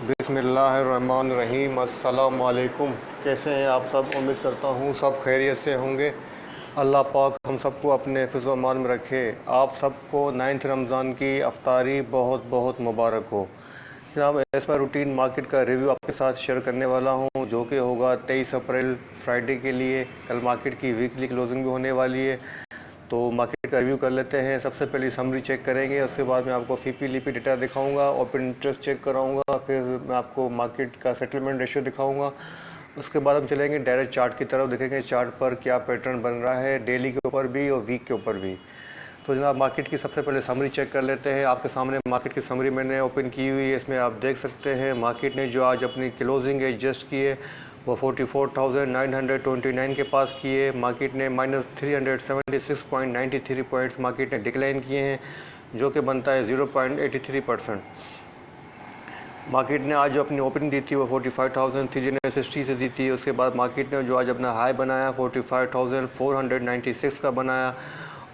बिस्मिल्लाहिर्रहमानिर्रहीम। अस्सलाम वालेकुम। कैसे हैं आप सब? उम्मीद करता हूँ सब खैरियत से होंगे। अल्लाह पाक हम सबको अपने हिफ्ज़ व अमान में रखे। आप सबको 9 रमज़ान की अफ्तारी बहुत बहुत मुबारक हो। जनाब, एज़ पर रूटीन मार्केट का रिव्यू आपके साथ शेयर करने वाला हूँ, जो कि होगा 23 अप्रैल फ्राइडे के लिए। कल मार्केट की वीकली क्लोजिंग भी होने वाली है, तो मार्केट का रिव्यू कर लेते हैं। सबसे पहले समरी चेक करेंगे, उसके बाद मैं आपको फीपी लीपी डेटा दिखाऊंगा, ओपन इंटरेस्ट चेक कराऊंगा, फिर मैं आपको मार्केट का सेटलमेंट रेशियो दिखाऊंगा। उसके बाद हम चलेंगे डायरेक्ट चार्ट की तरफ, देखेंगे चार्ट पर क्या पैटर्न बन रहा है, डेली के ऊपर भी और वीक के ऊपर भी। तो जनाब, मार्केट की सबसे पहले समरी चेक कर लेते हैं। आपके सामने मार्केट की समरी मैंने ओपन की हुई है। इसमें आप देख सकते हैं मार्केट ने जो आज अपनी क्लोजिंग एडजस्ट की है वो 44,929 के पास की है। मार्केट ने -376.93 पॉइंट्स मार्केट ने डिक्लाइन किए हैं, जो कि बनता है 0.83%। मार्केट ने आज जो अपनी ओपनिंग दी थी वो 45,360 से दी थी। उसके बाद मार्केट ने जो आज अपना हाई बनाया 45,496 का बनाया।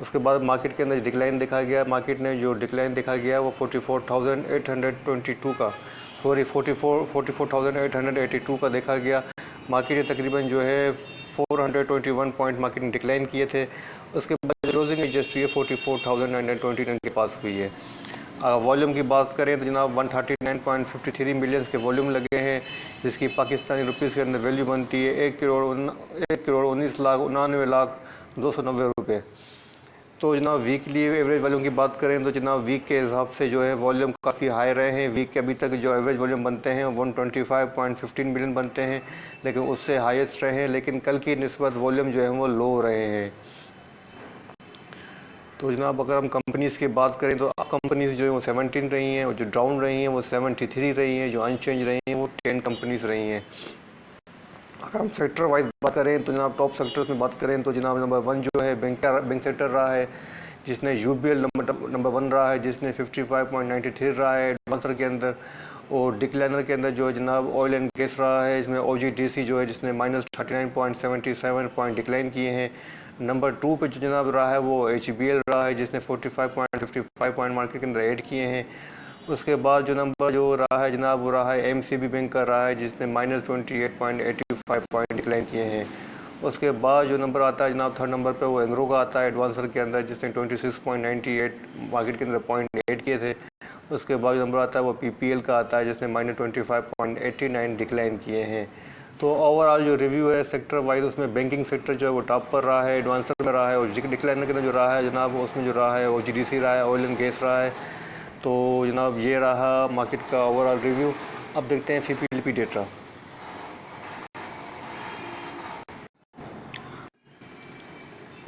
उसके बाद मार्केट के अंदर डिक्लाइन देखा गया। मार्केट ने जो डिक्लाइन देखा गया वो 44,822 का 44,882 का देखा गया। मार्केट ने तकरीबन जो है 421 पॉइंट मार्केट ने डिक्लाइन किए थे। उसके बाद क्लोजिंग एडजस्ट हुई है 44,929 के पास हुई है। वॉल्यूम की बात करें तो जनाब 139.53 मिलियंस के वॉल्यूम लगे हैं, जिसकी पाकिस्तानी रुपीज़ के अंदर वैल्यू बनती है 1,19,99,290 रुपये। तो जनाब, वीकली एवरेज वॉल्यूम की बात करें तो जनाब वीक के हिसाब से जो है वॉल्यूम काफ़ी हाई रहे हैं। वीक के अभी तक जो एवरेज वॉल्यूम बनते हैं 125.15 मिलियन बनते हैं, लेकिन उससे हाईएस्ट रहे हैं। लेकिन कल की निस्बत वॉल्यूम जो है वो लो रहे हैं। तो जनाब, अगर हम कंपनीज़ की बात करें तो कंपनीज़ जो है वो 17 रही हैं, और जो डाउन रही हैं वो 73 रही हैं, जो अनचेंज रही हैं वो 10 कंपनीज़ रही हैं। अगर हम सेक्टर वाइज बात करें तो जनाब टॉप सेक्टर्स में बात करें तो जनाब नंबर 1 जो है बैंक सेक्टर रहा है, जिसने यूबीएल नंबर 1 रहा है, जिसने 55.93 रहा है एडवांसर के अंदर। और डिक्लाइनर के अंदर जो है जनाब ऑयल एंड गैस रहा है, इसमें ओजीडीसी जो है जिसने -39.77 पॉइंट डिक्लाइन किए हैं। नंबर 2 पे जो जनाब रहा है वो एचबीएल रहा है, जिसने 45.55 पॉइंट मार्केट के अंदर ऐड किए हैं। उसके बाद जो नंबर जो रहा है जनाब वो रहा है एमसीबी बैंक का रहा है, जिसने -28.85 पॉइंट डिक्लाइन किए हैं। उसके बाद जो नंबर आता है जनाब थर्ड नंबर पे वो एंग्रो का आता है एडवांसर के अंदर, जिसने 26.98 मार्केट के अंदर पॉइंट ऐड किए थे। उसके बाद जो नंबर आता है वो पीपीएल का आता है, जिसने -25.89 डिक्लाइन किए हैं। तो ओवरऑल जो रिव्यू है सेक्टर वाइज, उसमें बैंकिंग सेक्टर जो है वो टॉप पर रहा है, एडवांसर में रहा है, और डिक्लाइनर के अंदर जो रहा है जनाब उसमें जो रहा है ओजीडीसी रहा है, ऑयल एंड गैस रहा है। तो जनाब ये रहा मार्केट का ओवरऑल रिव्यू। अब देखते हैं फीपीएलपी डेटा।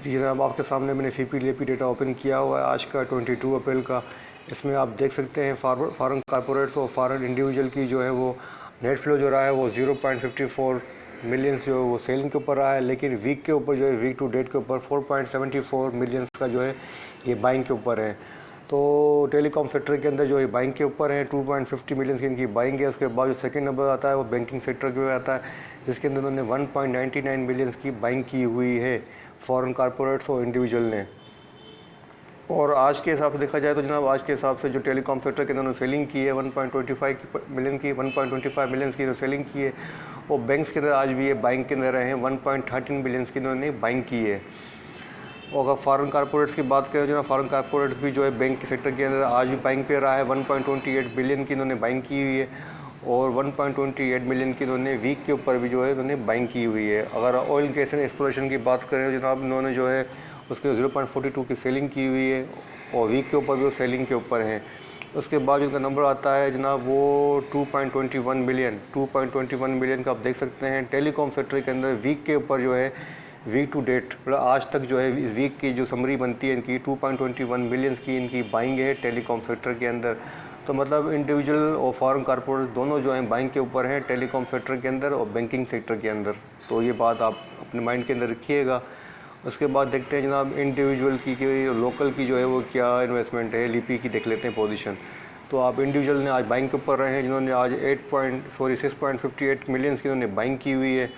जी जनाब, आपके सामने मैंने फीपीएलपी डेटा ओपन किया हुआ है आज का 22 अप्रैल का। इसमें आप देख सकते हैं फॉरेन कॉर्पोरेट्स और फॉरेन इंडिविजुअल की जो है वो नेट फ्लो जो रहा है वो 0.54 मिलियंस जो है वो सेलिंग के ऊपर रहा है। लेकिन वीक के ऊपर जो है वीक टू डेट के ऊपर 4.74 मिलियंस का जो है ये बाइंग के ऊपर है। तो टेलीकॉम सेक्टर के अंदर जो है बाइंग के ऊपर है, 2.50 मिलियन की इनकी बाइंग है। उसके बाद जो सेकंड नंबर आता है वो बैंकिंग सेक्टर के आता है, जिसके अंदर उन्होंने 1.99 मिलियन की बाइंग की हुई है फॉरेन कॉर्पोरेट्स और इंडिविजुअल ने। और आज के हिसाब से देखा जाए तो जनाब आज के हिसाब से जो टेलीकॉम सेक्टर के अंदर सेलिंग की है 1.25 मिलियन की 1.25 मिलियन की सेलिंग की है। और बैंक्स के अंदर आज भी ये बाइंग के अंदर रहे हैं 1.13 बिलियन की इन्होंने बाइंग की है। और अगर फॉरेन कॉर्पोरेट्स की बात करें तो ना फॉरेन कॉर्पोरेट्स भी जो है बैंक के सेक्टर के अंदर आज भी बाइंग पे रहा है, 1.28 बिलियन की इन्होंने बाइंग की हुई है। और 1.28 मिलियन की इन्होंने वीक के ऊपर भी जो है इन्होंने बाइंग की हुई है। अगर ऑयल गैस एंड एक्सप्लोरेशन की बात करें तो जनाब इन्होंने जो है उसके 0.42 की सेलिंग की हुई है, और वीक के ऊपर भी वो सेलिंग के ऊपर हैं। उसके बाद जिनका नंबर आता है जनाब वो 2.21 मिलियन का आप देख सकते हैं। टेलीकॉम सेक्टर के अंदर वीक के ऊपर जो है वीक टू डेट मतलब आज तक जो है इस वीक की जो समरी बनती है इनकी 2.21 मिलियंस की इनकी बाइंग है टेलीकॉम सेक्टर के अंदर। तो मतलब इंडिविजुअल और फॉरेन कॉर्पोरेट दोनों जो हैं बाइंग के ऊपर हैं टेलीकॉम सेक्टर के अंदर और बैंकिंग सेक्टर के अंदर। तो ये बात आप अपने माइंड के अंदर रखिएगा। उसके बाद देखते हैं जनाब इंडिविजुअल की लोकल की जो है वो क्या इन्वेस्टमेंट है, एलईपी की देख लेते हैं पोजीशन। तो आप इंडिविजुअल ने आज बाइंग के ऊपर रहे हैं, जिन्होंने आज 6.58 मिलियंस की इन्होंने बाइंग की हुई है।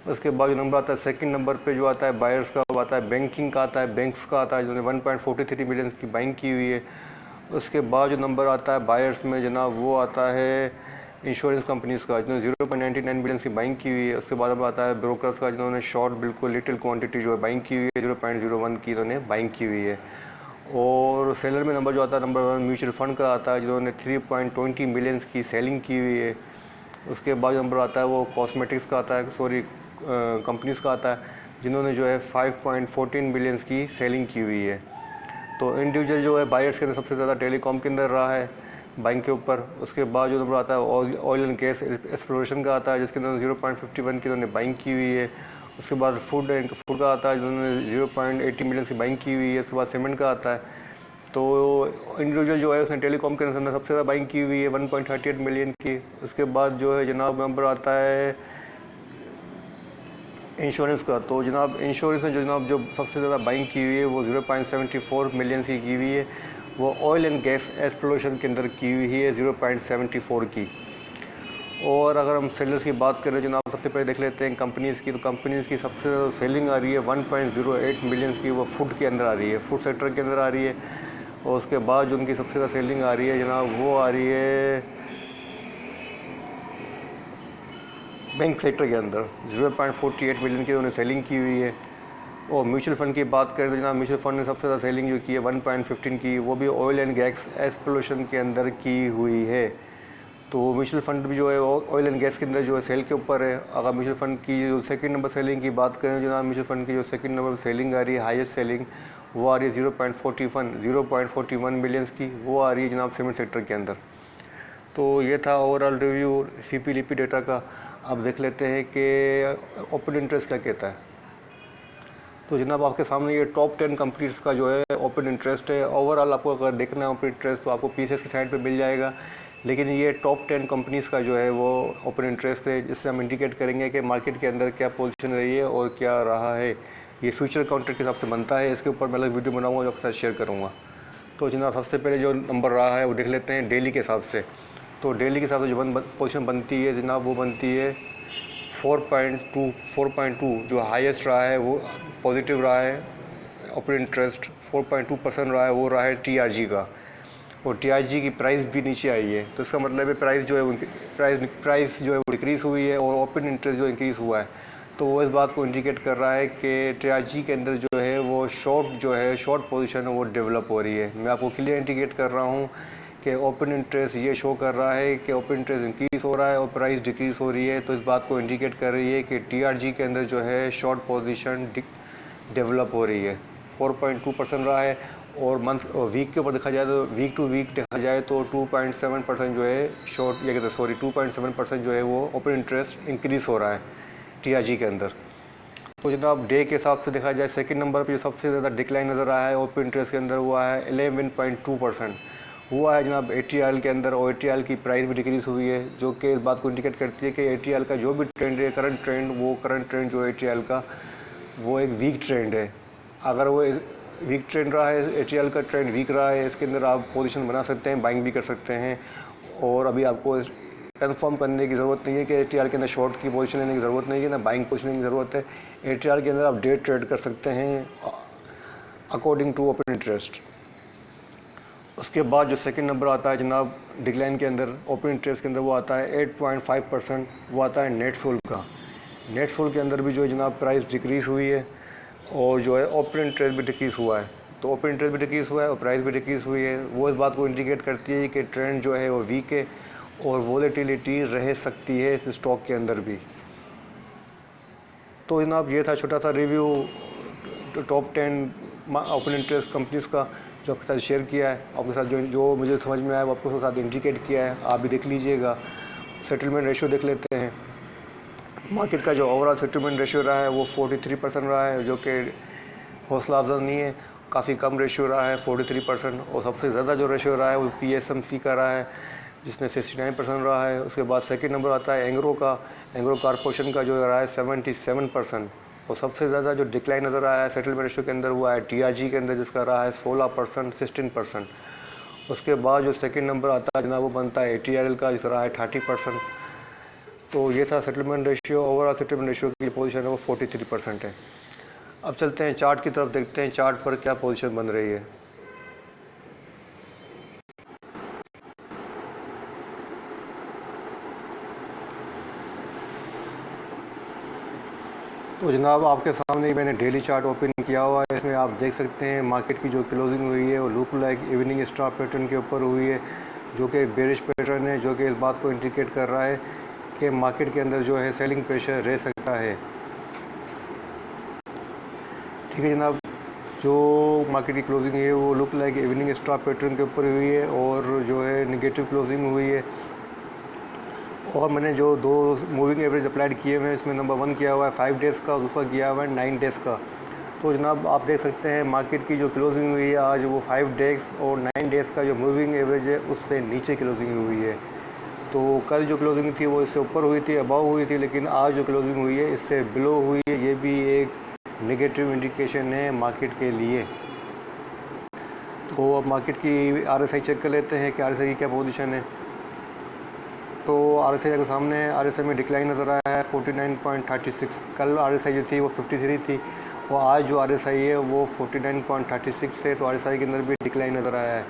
उसके बाद जो नंबर आता है सेकंड नंबर पे जो आता है बायर्स का वो आता है बैंकिंग का आता है, बैंक्स का आता है, जिन्होंने 1.43 मिलियन की बाइंग की हुई है। उसके बाद जो नंबर आता है बायर्स में जनाब वो आता है इंश्योरेंस कंपनीज़ का जिन्होंने 0.99 बिलियन की बाइंग की हुई है। उसके बाद अब आता है ब्रोकर्स का, जिन्होंने शॉर्ट बिल्कुल लिटिल क्वांटिटी जो है बाइंग की हुई है, 0.01 की इन्होंने बाइंग की हुई है। और सेलर में नंबर जो आता है नंबर 1 म्यूचुअल फंड का आता है, जिन्होंने 3.20 मिलियंस की सेलिंग की हुई है। उसके बाद नंबर आता है वो कॉस्मेटिक्स का आता है, सॉरी कंपनीज़ का आता है, जिन्होंने जो है 5.14 बिलियंस की सेलिंग की हुई है। तो इंडिविजुअल जो है बायर्स के अंदर सबसे ज़्यादा टेलीकॉम के अंदर रहा है बाइंग के ऊपर। उसके बाद जो नंबर आता है ऑयल एंड गैस एक्सप्लोरेशन का आता है, जिसके अंदर 0.51 की उन्होंने बाइंग की हुई है। उसके बाद फूड का आता है, जिन्होंने 0.80 मिलियन की बाइंग की हुई है। उसके बाद सीमेंट का आता है। तो इंडिविजुअल जो है उसने टेलीकॉम के अंदर सबसे ज़्यादा बाइंग की हुई है 1.38 मिलियन की। उसके बाद जो है जनाब नंबर आता है इंश्योरेंस का। तो जनाब इंश्योरेंस में जो जनाब जो सबसे ज़्यादा बाइंग की हुई है वो 0.74 मिलियन की हुई है। वो ऑयल एंड गैस एक्सप्लोरेशन के अंदर की हुई है 0.74 की। और अगर हम सेलर्स की बात करें जनाब, सबसे पहले देख लेते हैं कंपनीज़ की। तो कंपनीज़ की सबसे ज़्यादा सेलिंग आ रही है 1.08 मिलियन की, वो फूड के अंदर आ रही है, फूड सेक्टर के अंदर आ रही है। और उसके बाद जो उनकी सबसे ज़्यादा सेलिंग आ रही है जनाब वो आ रही है बैंक सेक्टर के अंदर, 0.48 मिलियन की उन्होंने सेलिंग की हुई है। और म्यूचुअल फ़ंड की बात करें तो जनाब म्यूचुअल फ़ंड ने सबसे ज़्यादा सेलिंग जो की है 1.15 की, वो भी ऑयल एंड गैस एक्सप्लोरेशन के अंदर की हुई है। तो म्यूचुअल फंड भी जो है ऑयल एंड गैस के अंदर जो है सेल के ऊपर है। अगर म्यूचुअल फंड की जो सेकंड नंबर सेलिंग की बात करें जनाब, म्यूचुअल फंड की जो सेकंड नंबर सेलिंग आ रही है, हाईएस्ट सेलिंग, वो आ रही है 0.41 मिलियंस की, वो आ रही है जनाब सीमेंट सेक्टर के अंदर। तो ये था ओवरऑल रिव्यू सीपी लिपी डेटा का। अब देख लेते हैं कि ओपन इंटरेस्ट क्या कहता है। तो जनाब आपके सामने ये टॉप 10 कंपनीज का जो है ओपन इंटरेस्ट है। ओवरऑल आपको अगर देखना है ओपन इंटरेस्ट तो आपको पीसीएस की साइड पे मिल जाएगा, लेकिन ये टॉप 10 कंपनीज़ का जो है वो ओपन इंटरेस्ट है, जिससे हम इंडिकेट करेंगे कि मार्केट के अंदर क्या पोजीशन रही है और क्या रहा है। ये फ्यूचर काउंटर के हिसाब से बनता है। इसके ऊपर मैं अलग वीडियो बनाऊँगा जो आपके साथ शेयर करूँगा। तो जनाब सबसे पहले जो नंबर रहा है वो देख लेते हैं डेली के हिसाब से। तो डेली के हिसाब से जो पोजीशन बनती है जनाब वो बनती है 4.2 जो हाईएस्ट रहा है वो पॉजिटिव रहा है। ओपन इंटरेस्ट 4.2% रहा है, वो रहा है टीआरजी का। और टीआरजी की प्राइस भी नीचे आई है, तो इसका मतलब है प्राइस जो है उनकी प्राइस जो है वो डिक्रीज़ हुई है और ओपन इंटरेस्ट जो इंक्रीज़ हुआ है। तो वो इस बात को इंडिकेट कर रहा है कि टीआरजी के अंदर जो है वो शॉर्ट पोजीशन है वो डेवलप हो रही है। मैं आपको क्लियर इंडिकेट कर रहा हूँ कि ओपन इंटरेस्ट ये शो कर रहा है कि ओपन इंटरेस्ट इंक्रीज़ हो रहा है और प्राइस डिक्रीज़ हो रही है। तो इस बात को इंडिकेट कर रही है कि टीआरजी के अंदर जो है शॉर्ट पोजीशन डेवलप हो रही है। 4.2% रहा है। और मंथ और वीक के ऊपर देखा जाए तो वीक टू वीक देखा जाए तो 2.7% जो है शॉर्ट या कहते हैं सॉरी 2.7% जो है वो ओपन इंटरेस्ट इंक्रीज़ हो रहा है टीआरजी के अंदर। तो जनाब डे के हिसाब से देखा जाए सेकंड नंबर पे जो सबसे ज़्यादा डिक्लाइन नज़र आया है ओपन इंटरेस्ट के अंदर हुआ है 11.2% हुआ है जनाब एटीएल के अंदर। और एटीएल की प्राइस भी डिक्रीज़ हुई है, जो कि इस बात को इंडिकेट करती है कि एटीएल का जो भी ट्रेंड है करंट ट्रेंड जो एटीएल का वो एक वीक ट्रेंड है। अगर वो वीक ट्रेंड रहा है, एटीएल का ट्रेंड वीक रहा है, इसके अंदर आप पोजीशन बना सकते हैं, बाइंग भी कर सकते हैं। और अभी आपको कंफर्म करने की ज़रूरत नहीं है कि एटीएल के अंदर शॉर्ट की पोजीशन लेने की ज़रूरत नहीं है ना बाइंग पोजीशन की ज़रूरत है। एटीएल के अंदर आप डे ट्रेड कर सकते हैं अकॉर्डिंग टू ओपन इंटरेस्ट। उसके बाद जो सेकंड नंबर आता है जनाब डिक्लाइन के अंदर ओपन इंटरेस्ट के अंदर वो आता है 8.5%, वो आता है नेट सोल का। नेट सोल के अंदर भी जो है जनाब प्राइस डिक्रीज़ हुई है और जो है ओपन इंटरेस्ट भी डिक्रीज़ हुआ है। तो ओपन इंटरेस्ट भी डिक्रीज़ हुआ है और प्राइस भी डिक्रीज़ हुई है। वो इस बात को इंडिकेट करती है कि ट्रेंड जो है वो वीक है और वॉलेटिलिटी रह सकती है इस स्टॉक के अंदर भी। तो जनाब ये था छोटा सा review top 10 open interest companies का जो आपके साथ शेयर किया है। आपके साथ जो मुझे समझ में आया वो आपके साथ इंडिकेट किया है, आप भी देख लीजिएगा। सेटलमेंट रेशियो देख लेते हैं। मार्केट का जो ओवरऑल सेटलमेंट रेशियो रहा है वो 43% रहा है, जो कि हौसला अफजा नहीं है, काफ़ी कम रेशियो रहा है 43%। और सबसे ज़्यादा जो रेशियो रहा है वो पीएसएमसी का रहा है, जिसने 69% रहा है। उसके बाद सेकंड नंबर आता है एंग्रो का, एंग्रो कारपोरेशन का जो रहा है 77%। और सबसे ज़्यादा जो डिक्लाइन नज़र आया है सेटलमेंट रेशियो के अंदर वो है टीआरजी के अंदर, जिसका रहा है 16%, 16%। उसके बाद जो सेकंड नंबर आता है जनाब वो बनता है एटीएल का, जिसका रहा है 30%। तो ये था settlement ratio. Overall settlement ratio की पोजीशन है वो 43% है। अब चलते हैं चार्ट की तरफ, देखते हैं चार्ट पर क्या पोजीशन बन रही है। तो जनाब आपके सामने मैंने डेली चार्ट ओपन किया हुआ है। इसमें आप देख सकते हैं मार्केट की जो क्लोजिंग हुई है वो look like evening star pattern के ऊपर हुई है, जो कि बेरिश पैटर्न है, जो कि इस बात को इंडिकेट कर रहा है कि मार्केट के अंदर जो है सेलिंग प्रेशर रह सकता है। ठीक है जनाब, जो मार्केट की क्लोजिंग है वो look like evening star pattern के ऊपर हुई है और जो है निगेटिव क्लोजिंग हुई है। और मैंने जो दो मूविंग एवरेज अप्लाइड किए हुए हैं, इसमें नंबर 1 किया हुआ है 5 डेज़ का, दूसरा किया हुआ है 9 डेज़ का। तो जनाब आप देख सकते हैं मार्केट की जो क्लोजिंग हुई है आज वो 5 डेज़ और 9 डेज़ का जो मूविंग एवरेज है उससे नीचे क्लोजिंग हुई है। तो कल जो क्लोजिंग थी वो इससे ऊपर हुई थी, अबव हुई थी, लेकिन आज जो क्लोजिंग हुई है इससे बिलो हुई है। ये भी एक नेगेटिव इंडिकेशन है मार्केट के लिए। तो अब मार्केट की RSI चेक कर लेते हैं कि RSI की क्या पोजीशन है। तो RSI के सामने RSI में डिक्लाइन नज़र आया है 49.36। कल RSI जो थी वो 53 थी और आज जो RSI है वो 49.36 है। तो RSI के अंदर भी डिक्लाइन नज़र आया है।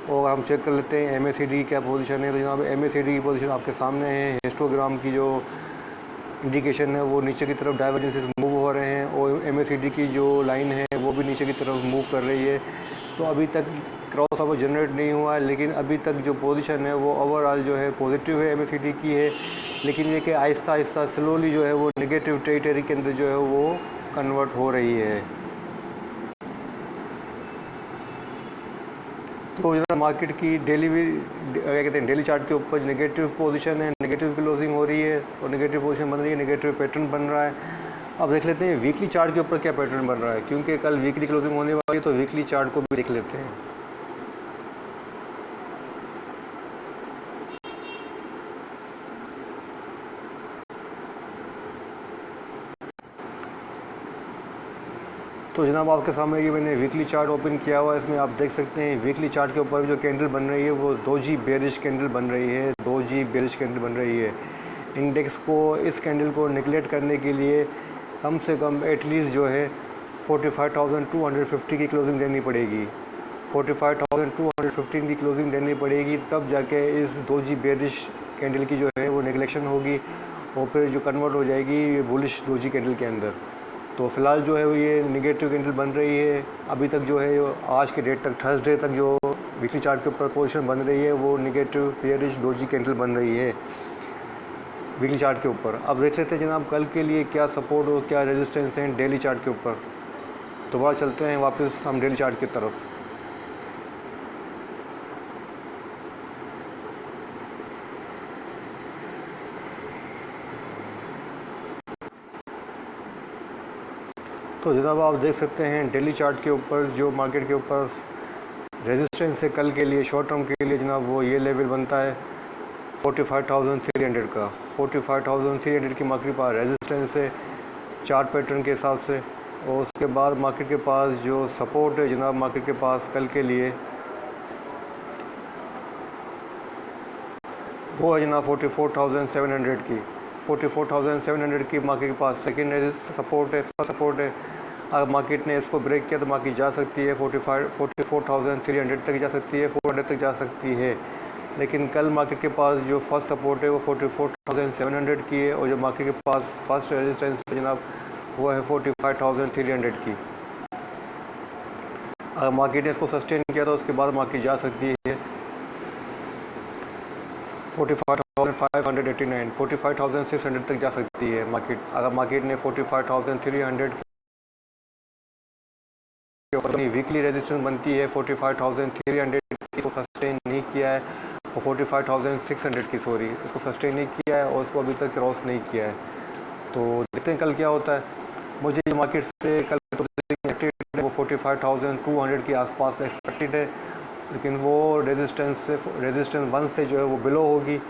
और हम चेक कर लेते हैं MACD की क्या पोजीशन है। तो जनाब MACD की पोजीशन आपके सामने है। हिस्टोग्राम की जो इंडिकेशन है वो नीचे की तरफ डाइवर्जेंसेस मूव हो रहे हैं और MACD की जो लाइन है वो भी नीचे की तरफ मूव कर रही है। तो अभी तक क्रॉस ओवर जनरेट नहीं हुआ है, लेकिन अभी तक जो पोजीशन है वो ओवरऑल जो है पॉजिटिव है MACD की है, लेकिन ये कि आहिस्ता आहिस्ता स्लोली जो है वो नेगेटिव टेरिटरी के अंदर जो है वो कन्वर्ट हो रही है। तो जरा मार्केट की डेली भी क्या कहते हैं डेली चार्ट के ऊपर नेगेटिव पोजीशन है, नेगेटिव क्लोजिंग हो रही है और नेगेटिव पोजीशन बन रही है, नेगेटिव पैटर्न बन रहा है। अब देख लेते हैं वीकली चार्ट के ऊपर क्या पैटर्न बन रहा है, क्योंकि कल वीकली क्लोजिंग होने वाली है तो वीकली चार्ट को भी देख लेते हैं। तो जनाब आपके सामने ये मैंने वीकली चार्ट ओपन किया हुआ है। इसमें आप देख सकते हैं वीकली चार्ट के ऊपर जो कैंडल बन रही है वो डोजी बेरिश कैंडल बन रही है, डोजी बेरिश कैंडल बन रही है। इंडेक्स को इस कैंडल को नेगलेक्ट करने के लिए कम से कम एटलीस्ट जो है 45,250 की क्लोजिंग देनी पड़ेगी, 45,215 की क्लोजिंग देनी पड़ेगी, तब जाके इस डोजी बेरिश कैंडल की जो है वो नेगलेक्शन होगी और फिर जो कन्वर्ट हो जाएगी बुलिश डोजी कैंडल के अंदर। तो फ़िलहाल जो है वो ये निगेटिव कैंडल बन रही है। अभी तक जो है आज के डेट तक थर्सडे तक जो वीकली चार्ट के ऊपर पोजीशन बन रही है वो निगेटिव बेयरिश डोजी कैंडल बन रही है वीकली चार्ट के ऊपर। अब देख लेते हैं जनाब कल के लिए क्या सपोर्ट और क्या रेजिस्टेंस हैं डेली चार्ट के ऊपर। दोबारा चलते हैं वापस हम डेली चार्ट की तरफ। तो जनाब आप देख सकते हैं डेली चार्ट के ऊपर जो मार्केट के ऊपर रेजिस्टेंस है कल के लिए शॉर्ट टर्म के लिए जनाब वो ये लेवल बनता है 45,300 का। 45,300 की मार्केट के पास रेजिस्टेंस है चार्ट पैटर्न के हिसाब से। और उसके बाद मार्केट के पास जो सपोर्ट है जनाब मार्केट के पास कल के लिए वो है जनाब 44,700 की। 44,700 की मार्केट के पास सेकेंड सपोर्ट है, फर्स्ट सपोर्ट है। अगर मार्केट ने इसको ब्रेक किया तो मार्केट जा सकती है 44,300 तक जा सकती है, 400 तक जा सकती है। लेकिन कल मार्केट के पास जो फर्स्ट सपोर्ट है वो 44,700 की है और जो मार्केट के पास फर्स्ट रेजिस्टेंस है जनाब वो है 45,300 की। अगर मार्केट ने इसको सस्टेन किया तो उसके बाद मार्केट जा सकती है 45,589, 45,600 तक जा सकती है मार्केट। अगर मार्केट ने 45,300 के ऊपर वीकली रेजिस्टेंस बनती है 45,300 इसको सस्टेन नहीं किया है और 45,600 की इसको सस्टेन नहीं किया है और उसको अभी तक क्रॉस नहीं किया है। तो देखते हैं कल क्या होता है। मुझे मार्केट से कल वो 45,200 के आसपास एक्सपेक्टेड है, लेकिन वो रेजिस्टेंस 1 से जो है वो बिलो होगी,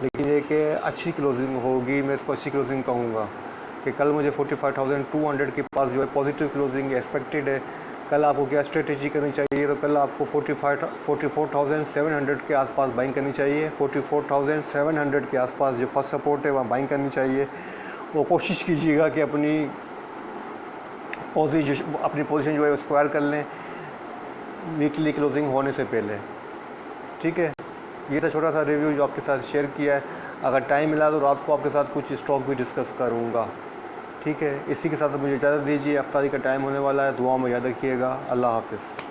लेकिन ये कि अच्छी क्लोजिंग होगी। मैं इसको अच्छी क्लोजिंग कहूँगा कि कल मुझे 45,200 के पास जो है पॉजिटिव क्लोजिंग एक्सपेक्टेड है। कल आपको क्या स्ट्रेटेजी करनी चाहिए, तो कल आपको 44,700 के आसपास बाइंग करनी चाहिए। 44,700 के आसपास जो फर्स्ट सपोर्ट है वहाँ बाइंग करनी चाहिए। वो कोशिश कीजिएगा कि अपनी पोजीशन जो है स्क्वायर कर लें वीकली क्लोजिंग होने से पहले। ठीक है, ये था छोटा सा रिव्यू जो आपके साथ शेयर किया है। अगर टाइम मिला तो रात को आपके साथ कुछ स्टॉक भी डिस्कस करूँगा। ठीक है, इसी के साथ मुझे इजाज़त दीजिए, अफ्तारी का टाइम होने वाला है, दुआ में याद रखिएगा। अल्लाह हाफ़िज़।